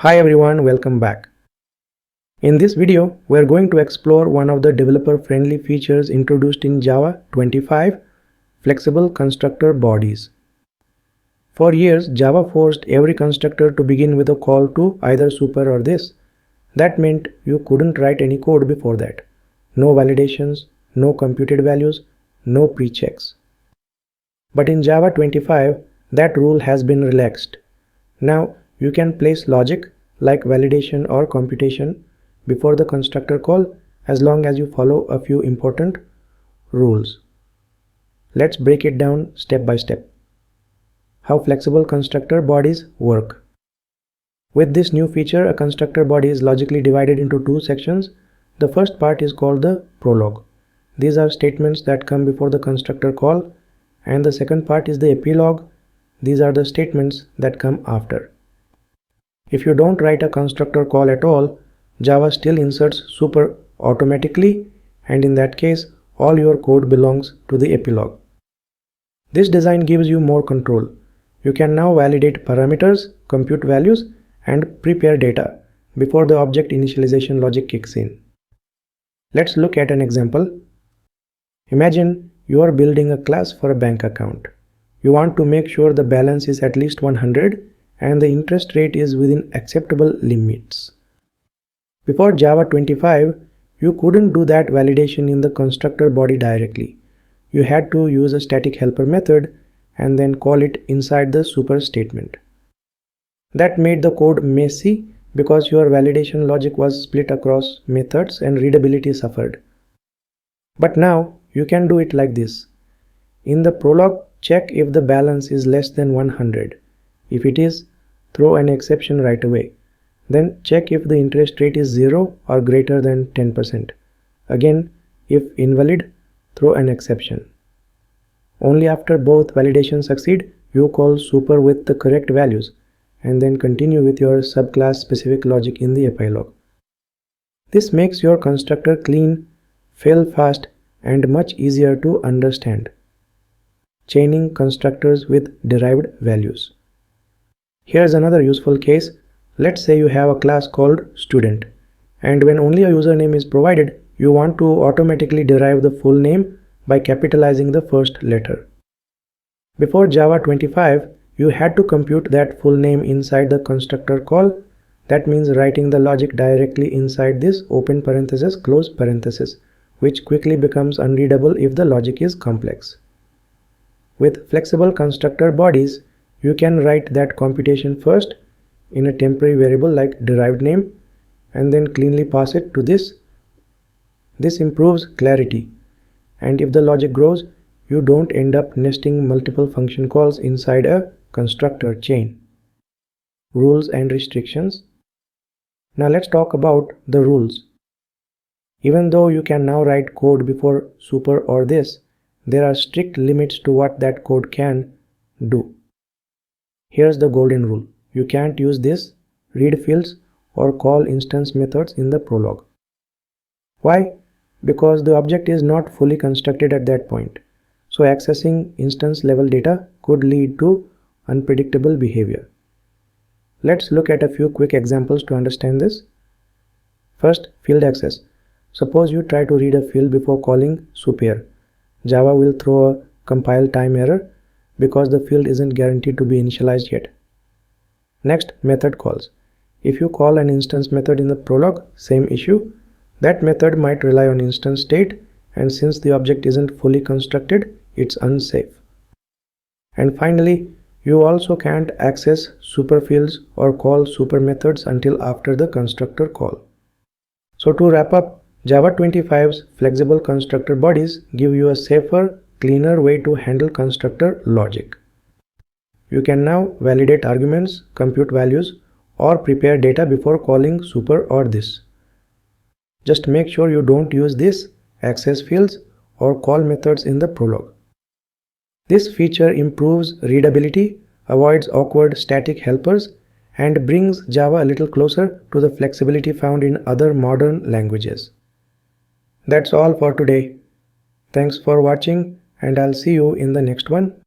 Hi everyone, welcome back. In this video, we are going to explore one of the developer-friendly features introduced in Java 25, flexible constructor bodies. For years, Java forced every constructor to begin with a call to either super or this. That meant you couldn't write any code before that. No validations, no computed values, no pre-checks. But in Java 25, that rule has been relaxed. Now, you can place logic like validation or computation before the constructor call as long as you follow a few important rules. Let's break it down step by step. How flexible constructor bodies work. With this new feature, a constructor body is logically divided into two sections. The first part is called the prologue. These are statements that come before the constructor call, and the second part is the epilogue. These are the statements that come after. If you don't write a constructor call at all, Java still inserts super automatically, and in that case, all your code belongs to the epilogue. This design gives you more control. You can now validate parameters, compute values, and prepare data before the object initialization logic kicks in. Let's look at an example. Imagine you are building a class for a bank account. You want to make sure the balance is at least 100 and the interest rate is within acceptable limits. Before Java 25, you couldn't do that validation in the constructor body directly. You had to use a static helper method and then call it inside the super statement. That made the code messy because your validation logic was split across methods and readability suffered. But now you can do it like this. In the prologue, check if the balance is less than 100. If it is, throw an exception right away. Then check if the interest rate is 0 or greater than 10%. Again, if invalid, throw an exception. Only after both validations succeed, you call super with the correct values and then continue with your subclass specific logic in the epilogue. This makes your constructor clean, fail fast, and much easier to understand. Chaining constructors with derived values. Here's another useful case. Let's say you have a class called student, and when only a username is provided, you want to automatically derive the full name by capitalizing the first letter. Before Java 25, you had to compute that full name inside the constructor call. That means writing the logic directly inside this open parenthesis, close parenthesis, which quickly becomes unreadable if the logic is complex. With flexible constructor bodies, you can write that computation first in a temporary variable like derived name and then cleanly pass it to this. This improves clarity, and if the logic grows, you don't end up nesting multiple function calls inside a constructor chain. Rules and restrictions. Now let's talk about the rules. Even though you can now write code before super or this, there are strict limits to what that code can do. Here's the golden rule. You can't use this, read fields, or call instance methods in the prologue. Why? Because the object is not fully constructed at that point. So accessing instance level data could lead to unpredictable behavior. Let's look at a few quick examples to understand this. First, field access. Suppose you try to read a field before calling super. Java will throw a compile time error because the field isn't guaranteed to be initialized yet. Next, method calls. If you call an instance method in the prologue, same issue. That method might rely on instance state, and since the object isn't fully constructed, it's unsafe. And finally, you also can't access super fields or call super methods until after the constructor call. So to wrap up, Java 25's flexible constructor bodies give you a safer, cleaner way to handle constructor logic. You can now validate arguments, compute values, or prepare data before calling super or this. Just make sure you don't use this, access fields, or call methods in the prologue. This feature improves readability, avoids awkward static helpers, and brings Java a little closer to the flexibility found in other modern languages. That's all for today. Thanks for watching, and I'll see you in the next one.